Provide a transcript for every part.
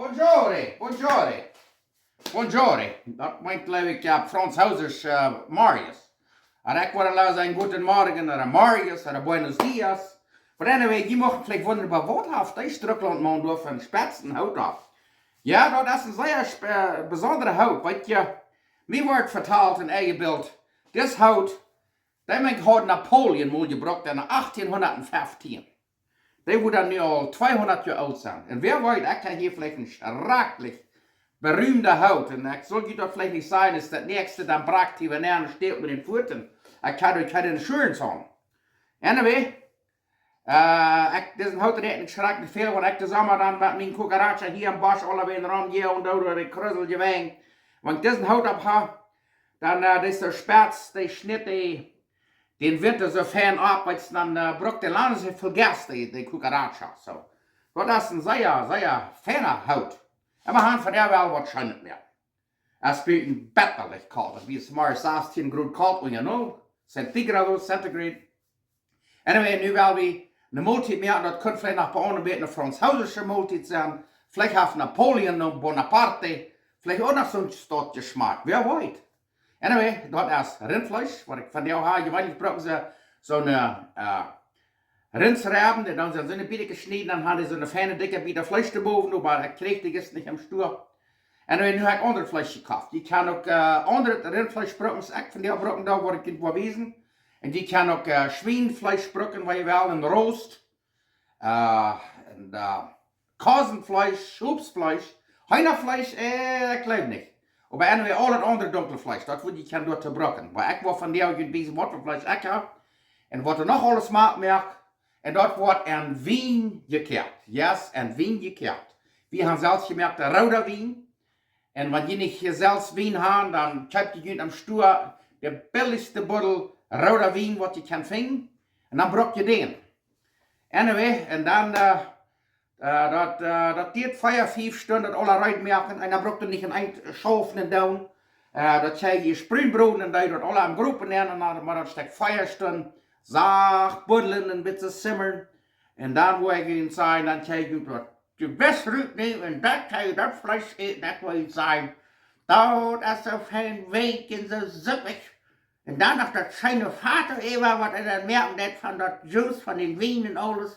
Buongiorno. Buongiorno. Dat meint, glaube ich, Französisch Marius. En ik wil wel zeggen, guten Morgen, oder Marius, oder Buenos Dias. Maar anyway, die mochten vielleicht wunderbar wohlhaft, die Strukland machen durch von Spatzenhaut ab. Ja, das ist ein sehr besondere Haut, weil mir wird vertalt in eigen Bild, das Haut, die meint, hat Napoleon mal gebraucht in 1815. Die wird dann nu al 200 Jahre alt sein. Und wer weiß, ich kann hier vielleicht ein schrecklich berühmter Haut. Und ich soll doch vielleicht nicht sagen, dass das nächste dann praktisch, wenn er steht mit den Pfoten. Ich kann euch keine Insurance haben. Anyway, diesen Haut nicht schrecklich viel, weil ich zusammen dann mit meinen Kukaratschen hier im Bosch alle wieder rumgehe und da durch die Krüssel gewähnt. Wenn ich diesen Haut abhabe, dann ist der Spatz, der schnitt den Winter so fern ab, weil es dann braucht der Land sich vergesst, die Kukaratscha. So. Das ist ein sehr feiner Haut. Aber han von der Welt wahrscheinlich mehr. Es wird ein betterlich kalt, wie es mal 16 Grad kalt, und you know, Centigrade. Anyway, nu wel wie eine Multit mehr, das könnte vielleicht noch bei uns ein bisschen eine französische Multit sein, vielleicht hat Napoleon und Bonaparte, vielleicht auch noch so ein Stadtgeschmack, wer weiß. Anyway, das ist Rindfleisch, was ich von der habe. Gewöhnlich brauchen sie so eine Rindsreben, die dann so eine Biete geschnitten, dann haben sie so eine feine, dicke Biete Fleisch oben, aber der kräftig ist nicht am Stur. Anyway, nu habe ich andere Fleisch gekauft. Die kann auch andere Rindfleisch brauchen, ich von der brauchen da, wo ich Kind gewesen. Und die kann auch Schweinfleisch brauchen, weil ich will, ein Rost, und Kasenfleisch, Schubsfleisch, Hühnerfleisch, ich glaube nicht. Aber anyway, al het andere dunkle Fleisch, dat würde ich dort brauchen. Weil ich war von der ein bisschen Wortelfleisch habe. Und was noch alles macht, und dort wird ein Wien gjekeakt. Yes, ein Wien gjekeakt. Wir haben selbst gemerkt, der roter Wien. Und wenn die nicht hier selbst Wien haben, dann kauft die am Stuhl der billigste Bottle roter Wien, was die kann finden. Und dann braucht ihr den. Anyway, und dann, dat deed 4-5 Stunden alle uitmerken en dan braucht er niet een eind schaufen en doen. Dat zei je springbrot en dat alle am groepen en maar dat stek 4 Stunden zacht buddelen en een beetje simmeren. En dan wil ik in zijn, dan zei je dat je best ruikt neemt en dat kan je dat vlees eten, dat wil je zijn. Dat is zo fijn week en zo zuppig. En dan nog dat zijn vater even wat er dan merken dat van dat juice van den wien en alles.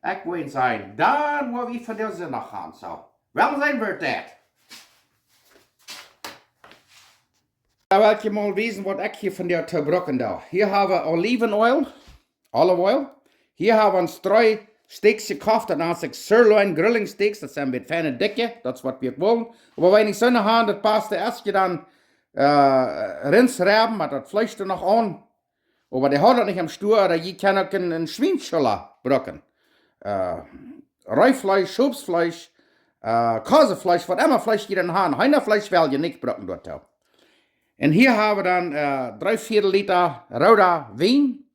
Ik wil zijn, dan wil we van de zin nog gaan. Zo. Wel zijn we dat. Dan wil je mal weten wat ik hier van de te brokken doe. Hier hebben we olive oil. Hier hebben we 3 steaks gekocht. Dat zijn sirloin grilling steaks. Dat zijn een beetje fijne dikke. Dat is wat we willen. Maar wenn ik zo nog aan, dat past eerst je dan rindsreben, maar dat vlees er nog aan. Maar die houdt dat niet am Stuhl, oder je kan ook een Schweinschuller brokken. Reifleisch, Schubsfleisch, Käsefleisch, was immer Fleisch die dann haben. Hühnerfleisch will je nicht brocken dort. Und hier haben wir dann 3/4 Liter roter Wien.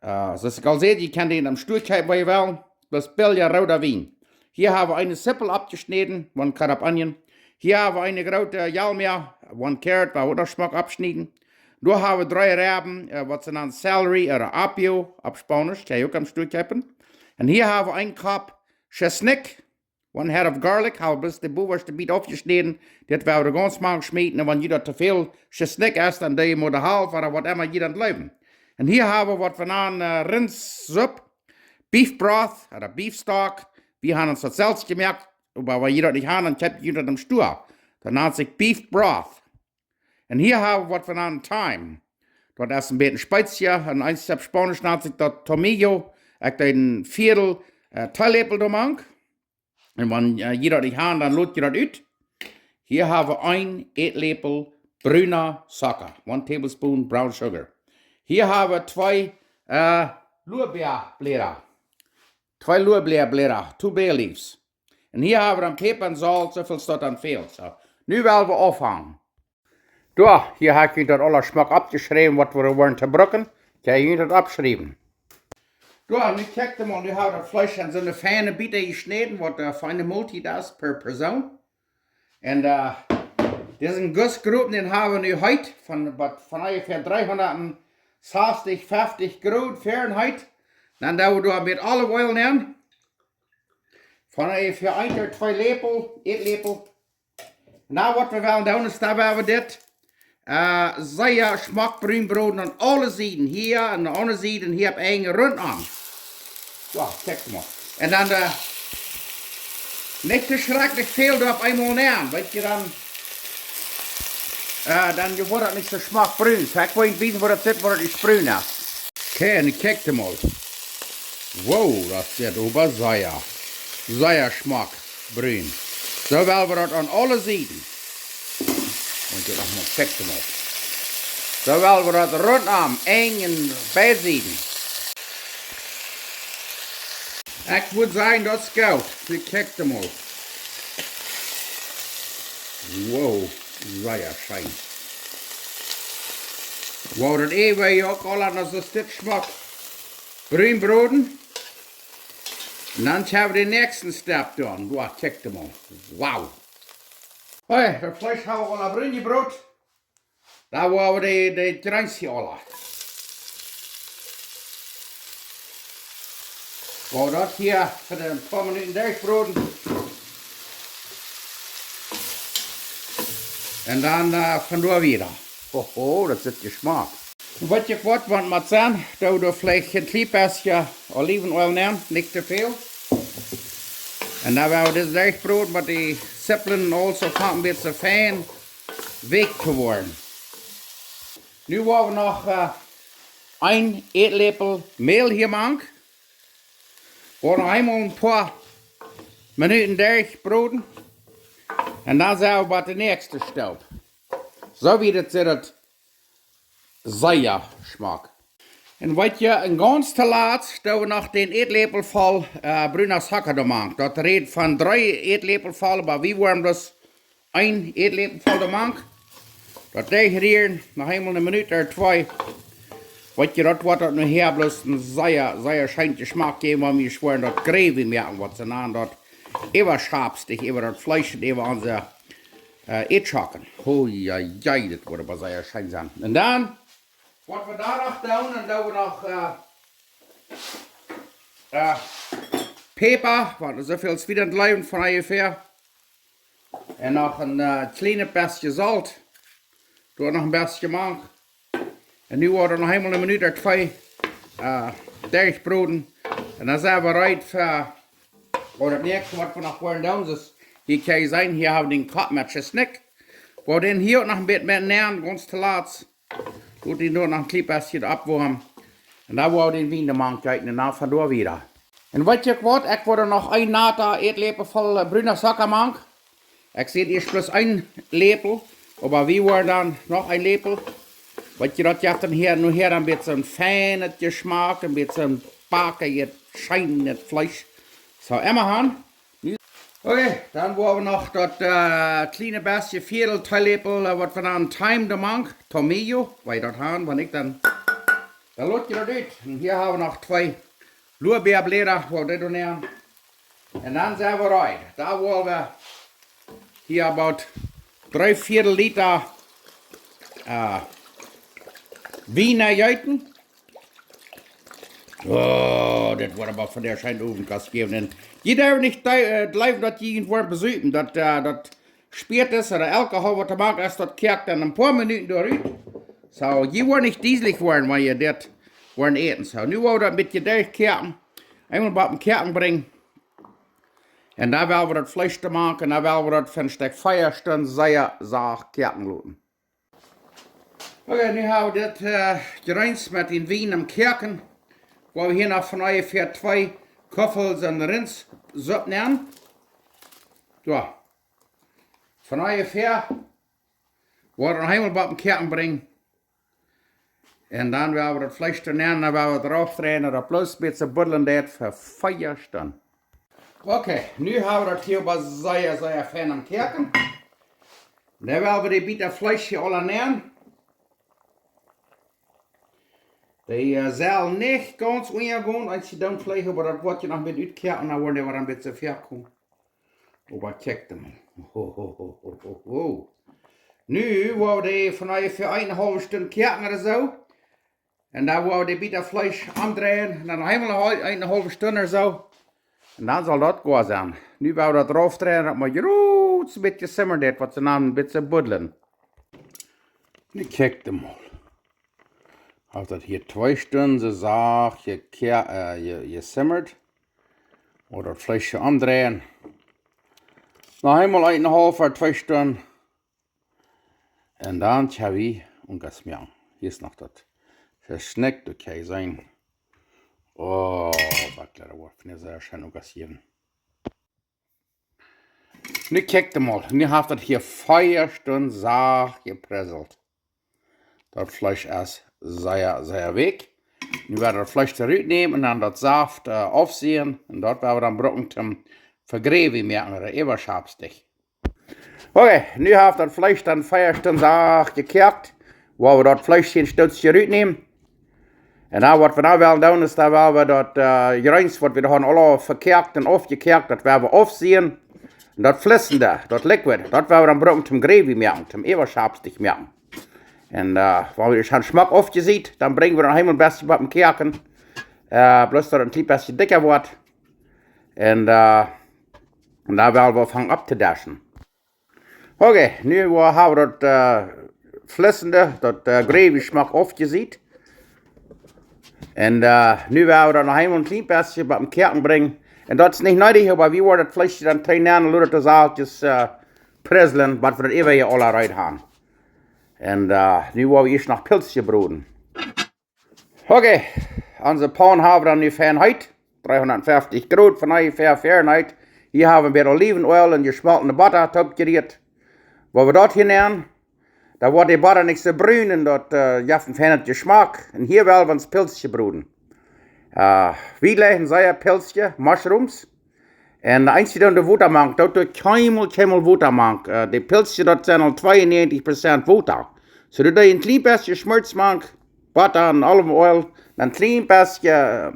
Zoals ik al zei, je kan den am Stuhl kijken, waar je wil. Das billige roter Wien. Hier haben wir eine Sippel abgeschnitten, 1 Cut Onion. Hier haben wir eine große Jalmia, 1 Carrot, war auch noch Schmack abschneiden. Da haben wir 3 Reben, was sie dann Celery oder Apio, auf Spanisch, kann ich auch am Stuhl kijken. Und hier haben wir 1 Cup Chesnick, 1 Head of Garlic, haben wir bis die Buwurst ein bisschen aufgeschnitten. Das werden wir ganz mal schmieden. Und wenn jeder zu viel Chesnick isst, dann die muss halb oder was immer jeder bleiben. Und hier haben wir was von einer Rindssuppe, Beef Broth oder Beef Stock. Wir haben uns das selbst gemerkt, aber wenn jeder nicht haben, dann kommt jeder am Stuhl. Dann nennt sich Beef Broth. Und hier haben wir was von einer Thyme. Dort ist ein bisschen Spezie, und ein Stück Spanisch nennt sich das Tomillo. Ich habe ein Viertel Teelöffel gemacht. Und wenn jeder nicht hat, dann lädt ihr das aus. Hier haben wir 1 Esslöffel grüner Zucker, 1 Tablespoon brown sugar. Hier haben wir 2 Lorbeerblätter. 2 Lorbeerblätter, 2 bay leaves. Und hier haben wir Pfeffer und Salz, so viel steht dann fehlt. So. Nu wollen wir aufhängen. Da, hier habe ich das aller Schmack abgeschrieben, was wir wollen zu brocken. Ich habe das abgeschrieben. Da, und ich checkte mal, wir haben das Fleisch an so eine feine Biete geschnitten, was eine feine Multi das per Person. Und diesen Gussgruppen, den haben wir heute von ungefähr 360, 50 Grad Fahrenheit. Dann da wir mit Olive Oil nehmen. Van ungefähr 1 tot 2 lepel, eetlepel. Nou wat we wel doen is dat we dit zeer smakbruinbrood aan alle zijden. Hier en de andere zijden hier op één rund aan. Ja, kijk maar. En dan niet te schrikkelijk veel erop eenmaal neer. Weet je dan wordt het niet zo smakbruin. Ik weet niet weten waar het zit, waar het is bruin is. Oké, en ik kijk hem al. Wow, dat zit over zeer smakbruin. Zo wel we dat aan alle zijden. Want je nog maar kijk hem al. Zo wel we dat rondom, één en beide zijden. Ik moet zeggen dat is koud. Ik kijk hem al. Wow, zeer schijn. Wow, dat even je ook al aan als een stuk smak bruinbroden. En dan hebben we de nächste stap doen. Wow, kijk hem al. Wow. Hoi, dat vlees hebben we al bruin gebrood. Daar waren we de drankje al. Wow, dat hier voor een paar minuten durchbroden. En dan vandoor weer. Oh, dat zit je smaak. Wat je wat, want met zijn, dat we vielleicht een klein beetje olivenolie nemen, niet te veel. En dan gaan we dit durchbrood met die sippelen also een beetje fijn week te worden. Nu hebben we nog 1 eetlepel meel gemaakt. We gaan nog eenmaal een paar minuten durchbroden. En dan zijn we bij de nächste stap. Zo wie het zit, zeer smaak. En wat je een ganz te laat, dat we nog den eetlepel vol bruine hakken maken. Dat redt van 3 eetlepel vol, maar we worden dus 1 eetlepel vol maken. Dat degraderen nog eenmaal een minuut of 2. Wat je dat wordt nu hier bloos een zeer schijntje smaak geven, want we schweren dat gravy merken wat ze aan dat even schaapstig, even dat vlees even aan ze eetschakken. Oh ja, dat wordt maar zeer schijn zijn. En dan, wat we daar nog doen, dan doen we nog peper, want er zoveel zwiebeln blijven van ongeveer. En nog een kleine beetje zout. Doe nog een beetje maak. En nu worden nog eenmaal een minuut of 2 durchbroden. En dan zijn we bereid voor het nächste wat we nog willen doen. Dus hier kan je zien, hier hebben we den kap met chesnik. We den hier ook nog een beetje met neer, ganz te laat. Doe die nog een klein beetje opwarmen. En dan worden we den wien maken kijken en dan vandoor weer. En wat je wat, ik word er nog 1 nata eetlepel vol bruine zakken maken. Ik zie eerst plus 1 lepel, maar we worden dan nog 1 lepel. Wat je dat je dan hier nu hier een beetje een fijne smaak, een beetje een pakken, je schijn het vlees. Zo, immer gaan. Oké, dan worden we nog dat kleine beetje viertel wat we dan time maken, tomato, waar je dat gaan, want ik dan laat je dat uit. En hier hebben we nog 2 lorbeerblätter, waar we dit doen. En dan zijn we eruit. Daar worden we hier about 3/4 liter wien juiten. Oh, dat wordt aber von der schijnt ovenkast geven. En je darf niet blijven dat je het wordt bezuipen. Dat spiert is, oder alcohol wat te maken is, dat kerkt dan een paar minuten dooruit. Zo, je wordt niet dieselig worden, wanneer je dit wordt eten. Zo, nu wordt dat een beetje durchkerken. Eenmaal op een kerken brengen. En dan willen we dat vlees te maken. En dan willen we dat van een stuk 4 stunden zeer zacht kerken laten. Oké, nu hebben we dit gerijnd met den wien am kerken. Waar we hier nog van ongeveer 2 koffels en rindsop nemen. Zo. Van ongeveer worden we helemaal op een kerken brengen. En dan willen we het vlees te nemen, dan willen we het erop draaien, dat plus een beetje buddelen deed voor 4 stunden. Oké, nu hebben we dat hier bij zeer fijn am kerken. Dan willen we die bieten vleesje alle nemen. Die zal niet ganz ongewoon als je dan vliegen, maar dat wordt je nog een beetje uitkerken en dan wordt je weer een beetje ver komen. Maar kijk dan maar. Nu worden we die van ongeveer 1,5 stunde kerken of zo. En dan worden we die bieten vlees aandraaien en dan helemaal 1,5 stunde of zo. En dan zal dat goed zijn. Nu gaan we dat erop draaien, dat maar groot een beetje simmerd heeft, wat ze dan een beetje buddelen. Nu kijk hem mal. Als dat hier 2 Stunden so zaag, je simmert, oder das Fleischchen umdrehen. Noch einmal 1,5 oder 2 Stunden. Und dann habe ich das Meer. Hier ist noch das Schneck, das kann sein. Oh, Backler, das finde ich sehr schön ungasieren. Nu kijk mal, nu heeft dat hier 4 Stunden zaag gepresselt. Dat Fleisch ist sehr weg. Nu werden wir das Fleisch zurücknehmen und dann das Saft aufsehen. Und dort werden wir dann Brocken zum Vergräben machen, oder Eberschabstich. Okay, nu heeft das Fleisch dann 4 Stunden zaag gjekeakt. Waar we dat Fleisch een stukje uitnemen. En dan wat we nou wel doen, is dat we dat grijns, wat we dan alle verkeerd en afgekeerd, dat we afzien. En dat flissende, dat liquid, dat we dan broken zum Gravy machen, zum Eberschabstich machen. En wenn wir den Geschmack aufgesehen, dann bringen wir noch einmal ein bisschen was im Kerken. Bloß dass er ein bisschen dicker wird. Und da werden wir fangen abzudaschen. Okay, nu haben wir das flissende, das Gravy-Geschmack aufgesehen. Und nu werden wir noch einmal ein bisschen was im Kerken bringen. Und das ist nicht nötig, aber wir wollen das Fleisch dann trainieren, oder das Salz presseln, was wir dann immer hier alle rein haben. Und nu wollen wir erst noch Pilzchen broden. Okay, unsere Pan haben wir dann die Fahrenheit, 350 Grad von ungefähr Fahrenheit. Hier haben wir Olivenöl und geschmolzene Butter abgerührt. Wo wir dort hinein, da wird die Butter nicht so brün und dort jaffen feinen Geschmack. Und hier wollen wir uns Pilzchen broden. Wir legen sehr Pilzchen, Mushrooms. En eins die dan de watermank, dat doet keinmal watermank. Die Pilzchen, dat zijn al 92% water. So dat je een klein beetje schmutzmank, butter en olivenöl, dan een klein beetje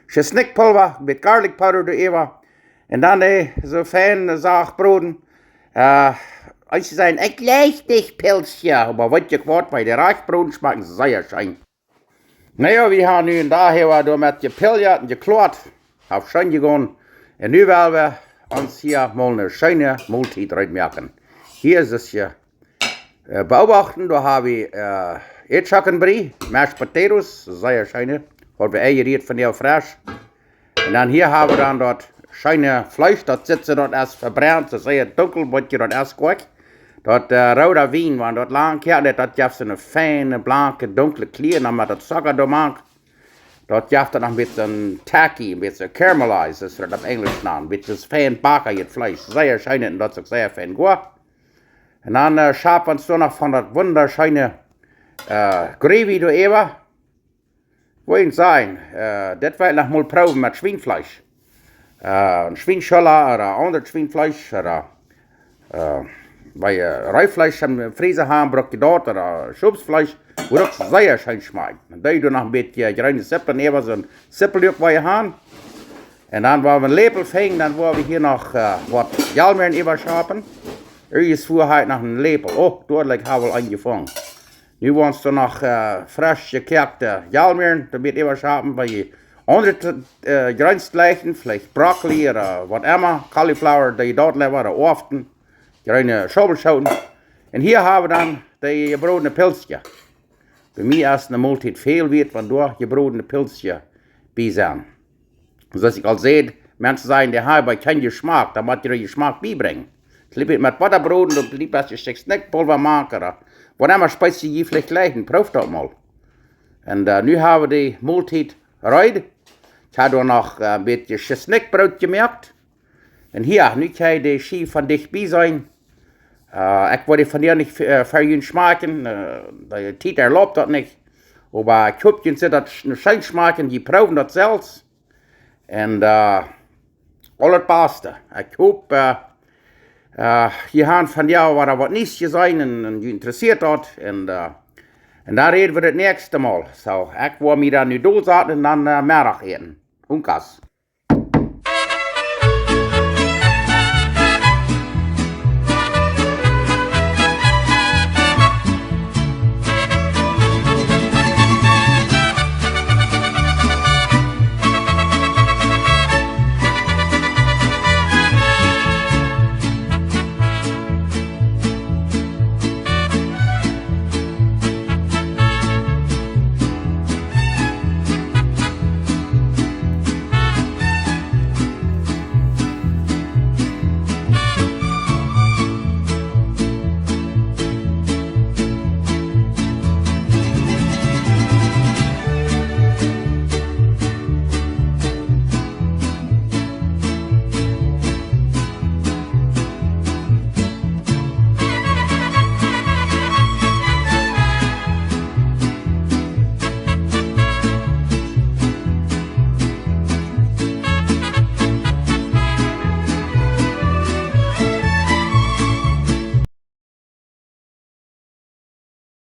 gesnickpulver met garlic powder erover. En dan zo fijn zaag broden. Als je zijn, ik leg dich Pilzchen, maar wat je kwart bij de Reichbroden schmecken ze zeer schijn. Nou, we gaan nu en daar hebben we met je pilja en je kloot auf schijn gegaan. En nu willen we ons hier mal eine schöne Mahlzeit reinmachen. Hier ist es hier. Beobachten, da habe ich Eetschockenbrie, Mashed Potatoes, sehr schöne. Weil wir eingeriert von der frisch. Und dann hier haben wir dann dort schöne Fleisch, das sitzt dort erst verbrannt, das ist sehr dunkel, wird dort erst gekocht. Dort roter Wein, wenn dort lang kehrt, das gibt so eine feine, blanke, dunkle Kleur, dann mit das Zucker da macht. Dat jaft dan een beetje tacky, een beetje caramelized, dat is het op Engels naam. Een beetje fijn bakken het vlees. Zeer schön en dat is ook zeer fijn goed. En dan schapen we nog van dat wunderschöne gravy door even. Wohin sein? Dat wil ik nog mal proben met Schweinfleisch. Een Schweinscholle oder ander Schweinfleisch. Oder bei Reifleisch im Freezer haben, braucht ihr dort oder Schubsfleisch, wo das sehr schön schmeckt. Und da noch ein bisschen grüne Sippel nehmen, so ein Sippeljuck bei ihr haben. Und dann, wenn wir einen Lepel fängen, dann wollen wir hier noch was Jalmeeren überschaben. Irgendwas vorher noch einen Lepel. Oh, dort haben wir angefangen. Nu wollen wir noch frisch gekeakte Jalmeeren damit überschaben, bei andere Grünstleichen, vielleicht Brokkoli oder was immer, Cauliflower, die dort leben oder Often. Kleine Schobelschoten. Und hier haben wir dann die gebrodene Pilzchen. Bei mir ist eine Mahlzeit viel wird, wenn du gebrodene Pilzchen bei sind. Und dass ich al sehe, Menschen sagen, der haben keinen Geschmack, da muss ihr den Geschmack beibringen. Ich liebe mit Butterbroden und liebe, dass ich Snackpulver mache oder whatever Speise je vielleicht gleich, probiert das mal. Und nu haben wir die Mahlzeit rein. Ich habe noch ein bisschen Snackbrot gemacht. Und hier, nu kann ich die Ski von dich bei sein. Ich wollte von dir nicht für ihn schmecken, der Titel erlaubt das nicht. Aber ich hoffe, dass das schön schmecken, die proben das selbst. Und alles Beste. Ich hoffe, hier haben von dir was nicht sein und interessiert hat. Und da reden wir das nächste Mal. So, ich will mir dann nu durchsetzen und dann Mittag eten. Unkas.